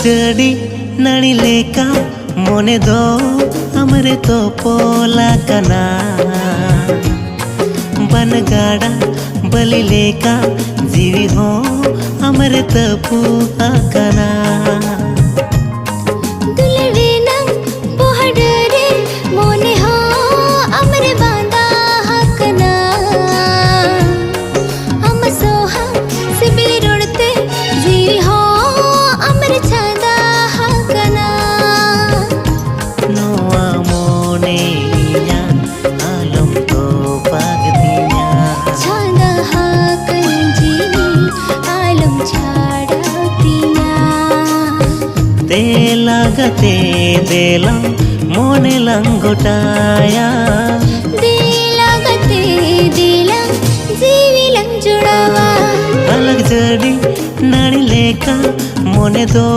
जड़ी नाड़ी लेका मोने दो हमरे तो पोला कना बन गाड़ा बलि लेका जीवी हो हमरे तपू कना लागते देला मोने लंगोटाया लागते देला जीवी लंग जुड़ावा अलग जड़ी नाड़ी लेका मोने दो